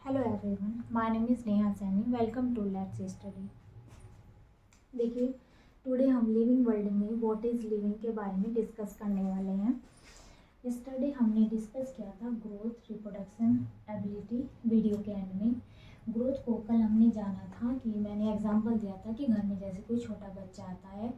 Hello everyone, my name is Neha Saini. Welcome to let's study. देखिए, today हम living world में what is living के बारे में डिस्कस करने वाले हैं। यस्टरडे हमने डिस्कस किया था ग्रोथ, रिप्रोडक्शन, एबिलिटी। वीडियो के एंड में ग्रोथ को कल हमने जाना था कि मैंने एग्जांपल दिया था कि घर में जैसे कोई छोटा बच्चा आता है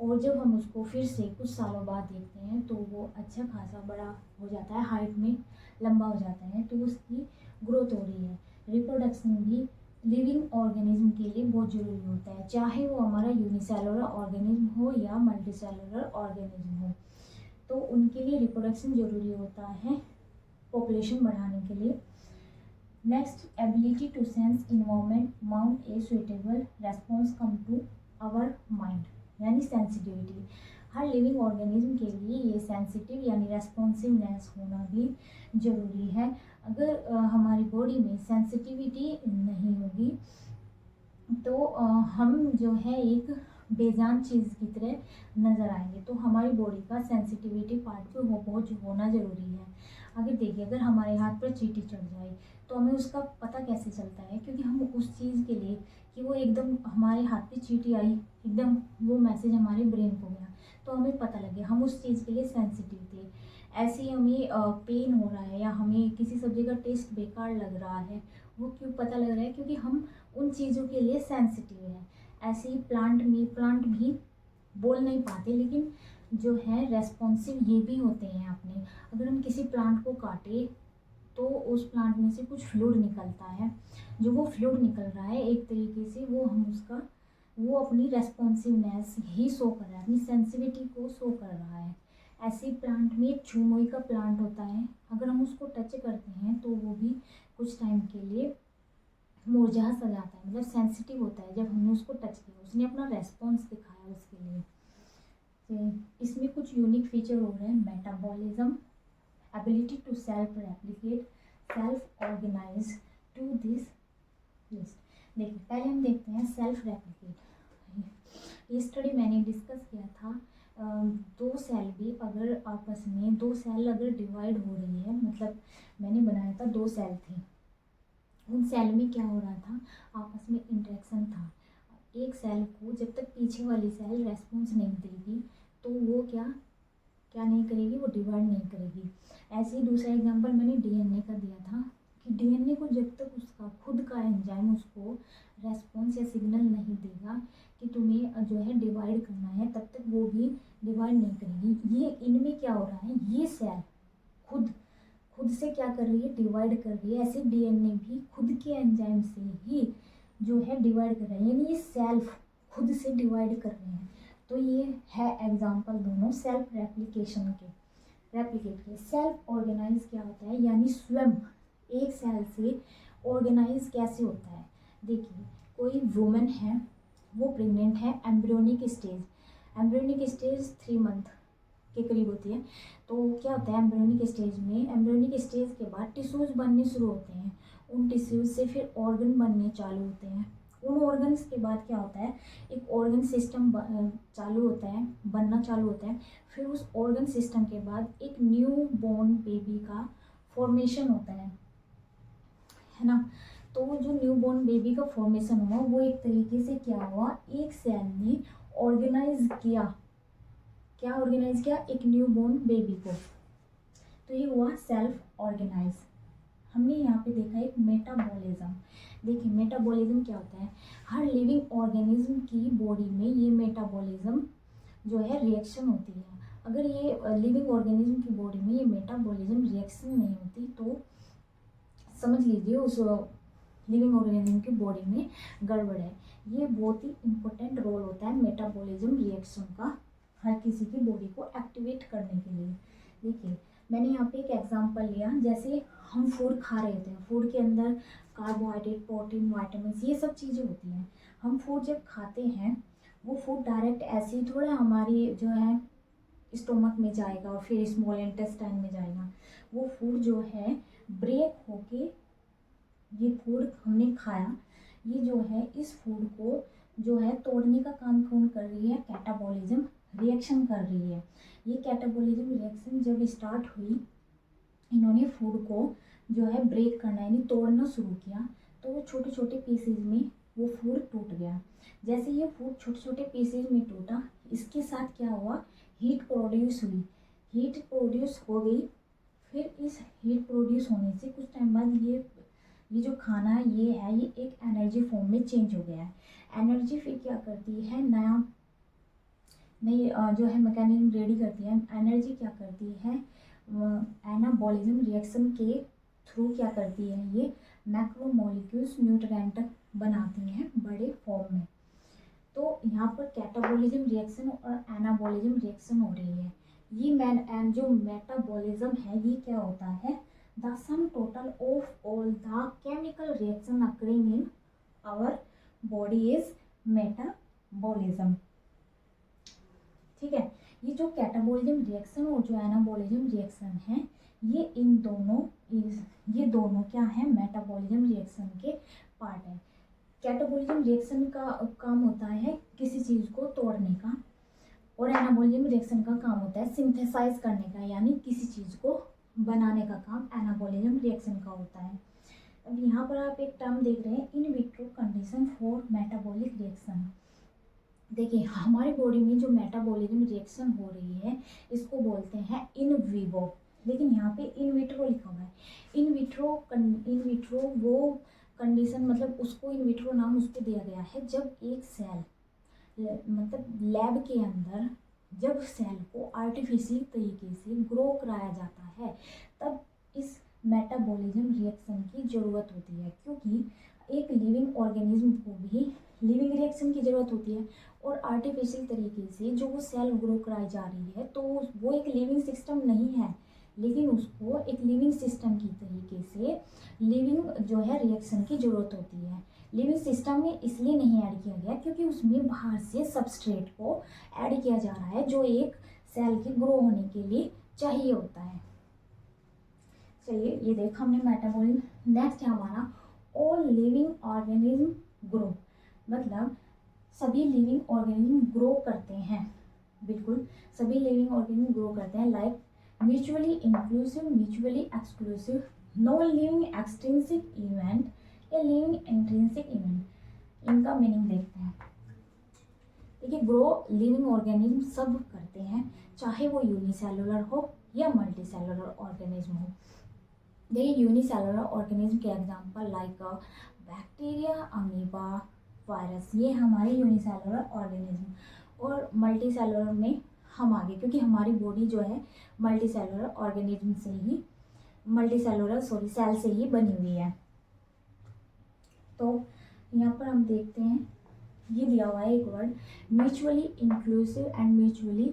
और जब हम उसको फिर से कुछ सालों बाद देखते हैं तो वो अच्छा खासा बड़ा हो जाता है, हाइट में लंबा हो जाता है, तो उसकी ग्रोथ हो रही है। रिप्रोडक्शन भी लिविंग ऑर्गेनिज्म के लिए बहुत ज़रूरी होता है, चाहे वो हमारा यूनिसेलुलर ऑर्गेनिज्म हो या मल्टीसेलुलर ऑर्गेनिज्म हो, तो उनके लिए रिप्रोडक्शन ज़रूरी होता है पॉपुलेशन बढ़ाने के लिए। Next, ability to sense environment mount a suitable response come to our mind, यानी सेंसिटिविटी। हर लिविंग ऑर्गेनिज्म के लिए ये सेंसिटिव यानी रेस्पॉन्सिवनेस होना भी ज़रूरी है। अगर हमारी बॉडी में सेंसिटिविटी नहीं होगी तो हम जो है एक बेजान चीज़ की तरह नज़र आएंगे। तो हमारी बॉडी का सेंसिटिविटी पार्ट भी बहुत होना ज़रूरी है। अगर देखिए, अगर हमारे हाथ पर चींटी चढ़ जाए तो हमें उसका पता कैसे चलता है, क्योंकि हम उस चीज़ के लिए कि वो एकदम हमारे हाथ पे चींटी आई, एकदम वो मैसेज हमारे ब्रेन को गया तो हमें पता लगे, हम उस चीज़ के लिए सेंसिटिव थे। ऐसे ही हमें पेन हो रहा है या हमें किसी सब्जी का टेस्ट बेकार लग रहा है, वो क्यों पता लग रहा है, क्योंकि हम उन चीज़ों के लिए सेंसिटिव है। ऐसे ही प्लांट भी बोल नहीं पाते लेकिन जो है रेस्पॉन्सिव ये भी होते हैं अपने। अगर हम किसी प्लांट को काटे तो उस प्लांट में से कुछ फ्लूइड निकलता है, जो वो फ्लूइड निकल रहा है एक तरीके से वो अपनी रेस्पॉन्सिवनेस ही शो कर रहा है, अपनी सेंसिटिविटी को शो कर रहा है। ऐसे प्लांट में एक चुमोई का प्लांट होता है, अगर हम उसको टच करते हैं तो वो भी कुछ टाइम के लिए मुरझा सा जाता है, मतलब सेंसिटिव होता है। जब हमने उसको टच किया, उसने अपना रेस्पॉन्स दिखाया उसके लिए। तो इसमें कुछ यूनिक फीचर हो रहे हैं, metabolism, ability to self replicate, self organise to this list. देखिए, पहले हम देखते हैं सेल्फ रेप्लिकेट। ये स्टडी मैंने डिस्कस किया था। दो सेल भी अगर आपस में दो सेल अगर डिवाइड हो रही है, मतलब मैंने बनाया था दो सेल थी, उन सेल में क्या हो रहा था, आपस में इंटरेक्शन था। एक सेल को जब तक पीछे वाली सेल रेस्पॉन्स नहीं देगी तो वो क्या क्या नहीं करेगी, वो डिवाइड नहीं करेगी। ऐसे ही दूसरा एग्जांपल मैंने डीएनए का दिया था कि डीएनए को जब तक उसका खुद का एंजाइम उसको रेस्पॉन्स या सिग्नल नहीं देगा कि तुम्हें जो है डिवाइड करना है, तब तक वो भी डिवाइड नहीं करेगी। ये इनमें क्या हो रहा है, ये सेल खुद खुद से क्या कर रही है, डिवाइड कर रही है। ऐसे डीएनए भी खुद के एंजाइम से ही जो है डिवाइड कर रहे हैं, यानी ये सेल्फ खुद से डिवाइड कर रहे हैं। तो ये है एग्जांपल दोनों सेल्फ रेप्लिकेशन के, रेप्लिकेट के। सेल्फ ऑर्गेनाइज क्या होता है, यानी स्वयं एक सेल से ऑर्गेनाइज कैसे होता है। देखिए, कोई वुमेन है, वो प्रेग्नेंट है, एम्ब्रियोनिक स्टेज 3 मंथ के करीब होती है। तो क्या होता है एम्ब्रियोनिक स्टेज में, एम्ब्रियोनिक स्टेज के बाद टिश्यूज़ बनने शुरू होते हैं, उन टिश्यूज़ से फिर ऑर्गन बनने चालू होते हैं। उन ऑर्गन्स के बाद क्या होता है, एक ऑर्गन सिस्टम चालू होता है, बनना चालू होता है। फिर उस ऑर्गन सिस्टम के बाद एक न्यू बॉर्न बेबी का फॉर्मेशन होता है ना। तो वो जो न्यू बॉर्न बेबी का फॉर्मेशन हुआ, वो एक तरीके से क्या हुआ, एक सेल ने ऑर्गेनाइज किया, क्या ऑर्गेनाइज किया, एक न्यू बॉर्न बेबी को। तो ये हुआ सेल्फ ऑर्गेनाइज। हमने यहाँ पे देखा एक मेटाबॉलिज्म। देखिए, मेटाबॉलिज्म क्या होता है, हर लिविंग ऑर्गेनिज्म की बॉडी में ये मेटाबॉलिज्म जो है रिएक्शन होती है। अगर ये लिविंग ऑर्गेनिज्म की बॉडी में ये मेटाबॉलिज्म रिएक्शन नहीं होती तो समझ लीजिए उस लिविंग ऑर्गेनिज्म की बॉडी में गड़बड़ है। ये बहुत ही इम्पोर्टेंट रोल होता है मेटाबॉलिज्म रिएक्शन का, हर किसी की बॉडी को एक्टिवेट करने के लिए। देखिए, मैंने यहाँ पे एक एग्जांपल लिया, जैसे हम फूड खा रहे थे, फूड के अंदर कार्बोहाइड्रेट, प्रोटीन, विटामिन ये सब चीज़ें होती हैं। हम फूड जब खाते हैं, वो फूड डायरेक्ट ऐसे ही थोड़ा हमारी जो है स्टोमक में जाएगा और फिर स्मॉल इंटेस्टाइन में जाएगा। वो फूड जो है ब्रेक होके, ये फूड हमने खाया, ये जो है इस फूड को जो है तोड़ने का काम कौन कर रही है, कैटाबॉलिज्म रिएक्शन कर रही है। ये कैटाबॉलिज्म रिएक्शन जब स्टार्ट हुई इन्होंने फूड को जो है ब्रेक करना यानी तोड़ना शुरू किया, तो वो छोटे छोटे पीसेज में वो फूड टूट गया। जैसे ये फूड छोटे छोटे पीसेज में टूटा, इसके साथ क्या हुआ, हीट प्रोड्यूस हुई, हीट प्रोड्यूस हो गई। फिर इस हीट प्रोड्यूस होने से कुछ टाइम बाद ये जो खाना है ये एक एनर्जी फॉर्म में चेंज हो गया है। एनर्जी फिर क्या करती है, नई जो है मैकेनिज्म रेडी करती है। एनर्जी क्या करती है, एनाबॉलिज्म रिएक्शन के थ्रू क्या करती है, ये मैक्रोमोलिक्यूल्स न्यूट्रिएंट बनाती हैं बड़े फॉर्म में। तो यहाँ पर कैटाबॉलिज्म रिएक्शन और एनाबॉलिज्म रिएक्शन हो रही है। ये जो मेटाबॉलिज्म है ये क्या होता है, the sum total of all the chemical reaction occurring in our body is metabolism. ठीक है, ये जो कैटाबॉलिज्म रिएक्शन और जो एनाबॉलिज्म रिएक्शन है ये दोनों क्या है, मेटाबॉलिज्म रिएक्शन के पार्ट है। कैटाबॉलिज्म रिएक्शन का काम होता है किसी चीज़ को तोड़ने का, और एनाबॉलिज्म रिएक्शन का काम होता है सिंथेसाइज करने का, यानी किसी चीज़ को बनाने का काम एनाबॉलिज्म रिएक्शन का होता है। अब यहाँ पर आप एक टर्म देख रहे हैं, in vitro condition for metabolic reaction. देखिए हमारी बॉडी में जो मेटाबॉलिज्म रिएक्शन हो रही है इसको बोलते हैं इन विवो, लेकिन यहाँ पे इन विट्रो लिखा हुआ है। इन विट्रो वो कंडीशन, मतलब उसको इन विट्रो नाम उसको दिया गया है जब एक सेल मतलब लैब के अंदर जब सेल को आर्टिफिशियल तरीके से ग्रो कराया जाता है तब इस मेटाबॉलिज्म रिएक्शन की ज़रूरत होती है, क्योंकि एक लिविंग ऑर्गेनिज्म को भी लिविंग रिएक्शन की ज़रूरत होती है। और आर्टिफिशियल तरीके से जो वो सेल ग्रो कराई जा रही है तो वो एक लिविंग सिस्टम नहीं है, लेकिन उसको एक लिविंग सिस्टम की तरीके से लिविंग जो है रिएक्शन की ज़रूरत होती है। लिविंग सिस्टम में इसलिए नहीं ऐड किया गया क्योंकि उसमें बाहर से सबस्ट्रेट को ऐड किया जा रहा है जो एक सेल के ग्रो होने के लिए चाहिए होता है। चलिए ये देखा हमने मेटाबॉलिज्म। नेक्स्ट है हमारा ऑल लिविंग ऑर्गेनिज्म ग्रो, मतलब सभी लिविंग ऑर्गेनिज्म ग्रो करते हैं, बिल्कुल सभी लिविंग ऑर्गेनिज्म ग्रो करते हैं। Like mutually inclusive, mutually exclusive, non living extrinsic event या लिविंग इंट्रिंसिक इवेंट। इनका मीनिंग देखते हैं। देखिए ग्रो लिविंग ऑर्गेनिज्म सब करते हैं, चाहे वो यूनिसेलुलर हो या मल्टीसेलुलर ऑर्गेनिज्म हो। देखिए यूनिसेलुलर ऑर्गेनिज्म के example like bacteria, amoeba, virus, ये हमारे यूनिसेलुलर ऑर्गेनिज्म। और मल्टीसेलुलर में हम आगे, क्योंकि हमारी बॉडी जो है मल्टीसेलुलर ऑर्गेनिज्म से ही सेल से ही बनी हुई है। तो यहाँ पर हम देखते हैं ये दिया हुआ है एक word, mutually inclusive and mutually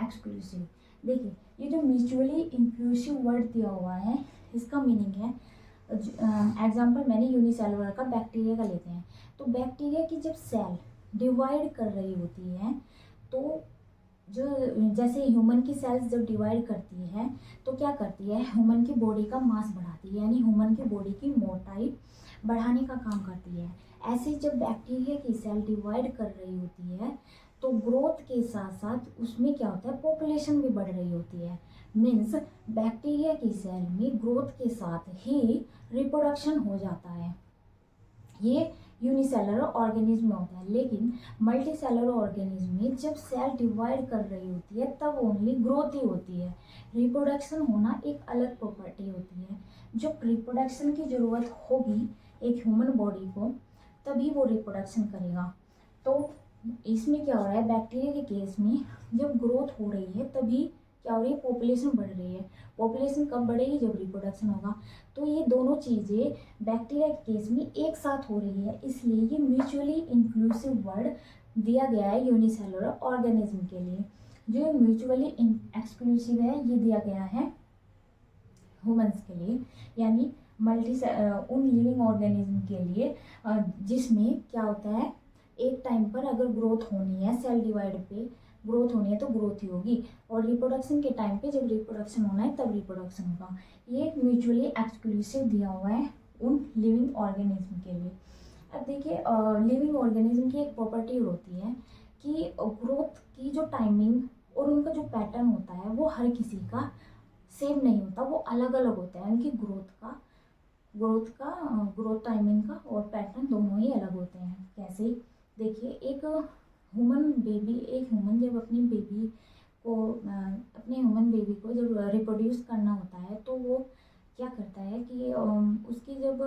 exclusive. देखिए ये जो म्यूचुअली इंक्लूसिव वर्ड दिया हुआ है इसका मीनिंग है, एग्जाम्पल मैंने यूनिसेलुलर का बैक्टीरिया का लेते हैं। तो बैक्टीरिया की जब सेल डिवाइड कर रही होती है तो जो जैसे ह्यूमन की सेल्स जब डिवाइड करती है तो क्या करती है, ह्यूमन की बॉडी का मास बढ़ाती है, यानी ह्यूमन की बॉडी की मोटाई बढ़ाने का काम करती है। ऐसे जब बैक्टीरिया की सेल डिवाइड कर रही होती है तो ग्रोथ के साथ साथ उसमें क्या होता है, पॉपुलेशन भी बढ़ रही होती है। मीन्स बैक्टीरिया की सेल में ग्रोथ के साथ ही रिप्रोडक्शन हो जाता है। ये यूनिसेलुलर ऑर्गेनिज्म में होता है, लेकिन मल्टीसेलुलर ऑर्गेनिज्म में जब सेल डिवाइड कर रही होती है तब ओनली ग्रोथ ही होती है। रिप्रोडक्शन होना एक अलग प्रॉपर्टी होती है। जब रिप्रोडक्शन की ज़रूरत होगी एक ह्यूमन बॉडी को तभी वो रिप्रोडक्शन करेगा। तो इसमें क्या हो रहा है, बैक्टीरिया के केस में जब ग्रोथ हो रही है तभी क्या हो रही है, पॉपुलेशन बढ़ रही है। पॉपुलेशन कब बढ़ेगी, जब रिप्रोडक्शन होगा। तो ये दोनों चीज़ें बैक्टीरिया के केस में एक साथ हो रही है, इसलिए ये म्यूचुअली इंक्लूसिव वर्ड दिया गया है यूनिसेलुलर ऑर्गेनिज्म के लिए। जो म्यूचुअली एक्सक्लूसिव है ये दिया गया है ह्यूमंस के लिए, यानी उन लिविंग ऑर्गेनिज्म के लिए जिसमें क्या होता है, एक टाइम पर अगर ग्रोथ होनी है, सेल डिवाइड पे ग्रोथ होनी है तो ग्रोथ ही होगी, और रिप्रोडक्शन के टाइम पे जब रिप्रोडक्शन होना है तब रिप्रोडक्शन होगा। ये म्यूचुअली एक्सक्लूसिव दिया हुआ है उन लिविंग ऑर्गेनिज्म के लिए। अब देखिए लिविंग ऑर्गेनिज्म की एक प्रॉपर्टी होती है कि ग्रोथ की जो टाइमिंग और उनका जो पैटर्न होता है वो हर किसी का सेम नहीं होता, वो अलग अलग होता है। उनकी ग्रोथ टाइमिंग का और पैटर्न दोनों ही अलग होते हैं। कैसे, देखिए, एक ह्यूमन जब अपने ह्यूमन बेबी को जब रिप्रोड्यूस करना होता है तो वो क्या करता है कि उसकी जब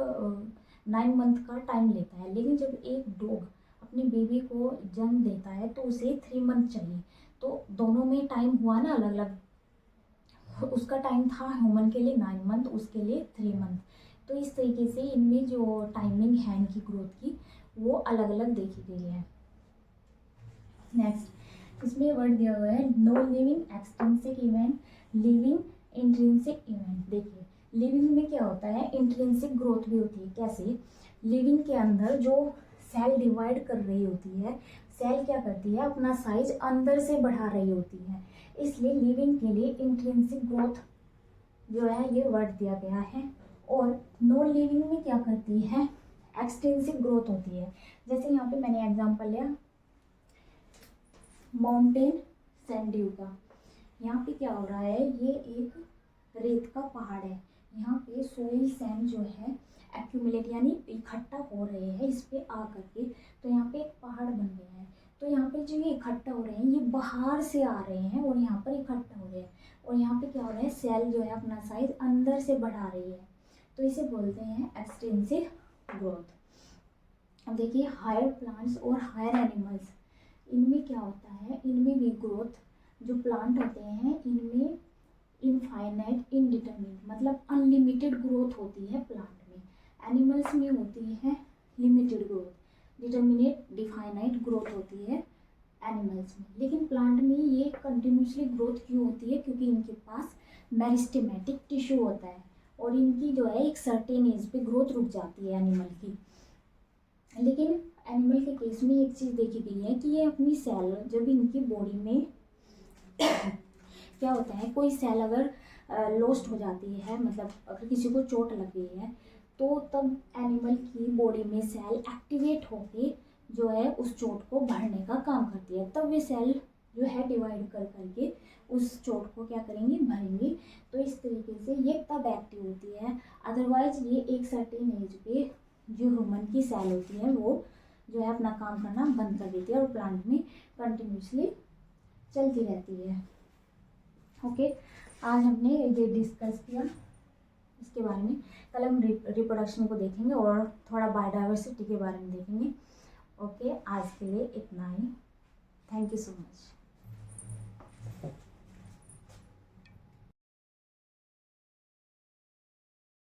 9 मंथ का टाइम लेता है, लेकिन जब एक डॉग अपने बेबी को जन्म देता है तो उसे 3 मंथ चाहिए। तो दोनों में टाइम हुआ ना अलग अलग। उसका टाइम था ह्यूमन के लिए 9 मंथ, उसके लिए 3 मंथ। तो इस तरीके से इनमें जो टाइमिंग है इनकी ग्रोथ की वो अलग अलग देखी गई है। नेक्स्ट, इसमें वर्ड दिया हुआ है no living extrinsic event, living intrinsic event. देखिए, लिविंग में क्या होता है, इंट्रिंसिक ग्रोथ भी होती है। कैसे, लिविंग के अंदर जो सेल डिवाइड कर रही होती है, सेल क्या करती है, अपना साइज अंदर से बढ़ा रही होती है, इसलिए लिविंग के लिए इंट्रिंसिक ग्रोथ जो है ये वर्ड दिया गया है। और नॉन लिविंग में क्या करती है, एक्सटेंसिव ग्रोथ होती है। जैसे यहाँ पे मैंने एग्जांपल लिया माउंटेन सैंड ड्यू का। यहाँ पे क्या हो रहा है, ये एक रेत का पहाड़ है, यहाँ पे सोइल सैंड जो है एक्यूमुलेट यानी इकट्ठा हो रहे हैं इस पे आ करके, तो यहाँ पे एक पहाड़ बन गया है। तो यहाँ पे जो ये इकट्ठा हो रहे हैं ये बाहर से आ रहे हैं और यहाँ पर इकट्ठा हो रहे हैं, और यहाँ पे क्या हो रहा है, सेल जो है अपना साइज अंदर से बढ़ा रही है, तो इसे बोलते हैं एक्सटेंसिव ग्रोथ। अब देखिए, हायर प्लांट्स और हायर एनिमल्स, इनमें क्या होता है, इनमें भी ग्रोथ, जो प्लांट होते हैं इनमें इनफाइनाइट इनडिटरमिनेट मतलब अनलिमिटेड ग्रोथ होती है प्लांट में। एनिमल्स में होती है limited growth, determinate definite growth होती है एनिमल्स में। लेकिन प्लांट में ये कंटिन्यूसली ग्रोथ क्यों होती है, क्योंकि इनके पास मेरिस्टेमेटिक टिश्यू होता है और इनकी जो है एक सर्टेन एज पे ग्रोथ रुक जाती है एनिमल की। लेकिन एनिमल के केस में एक चीज़ देखी गई है कि ये अपनी सेल, जब इनकी बॉडी में क्या होता है, कोई सेल अगर लॉस्ट हो जाती है, मतलब अगर किसी को चोट लग गई है, तो तब एनिमल की बॉडी में सेल एक्टिवेट होके जो है उस चोट को भरने का काम करती है। तब वे सेल जो है डिवाइड कर करके उस चोट को क्या करेंगे, भरेंगे। तो इस तरीके से ये तब एक्टिव होती है, अदरवाइज ये एक सर्टेन एज पे जो ह्यूमन की सेल होती है वो जो है अपना काम करना बंद कर देती है और प्लांट में कंटिन्यूसली चलती रहती है। ओके, आज हमने ये डिस्कस किया इसके बारे में। कल हम रिप्रोडक्शन को देखेंगे और थोड़ा बायोडाइवर्सिटी के बारे में देखेंगे। ओके, आज के लिए इतना ही। Thank you so much.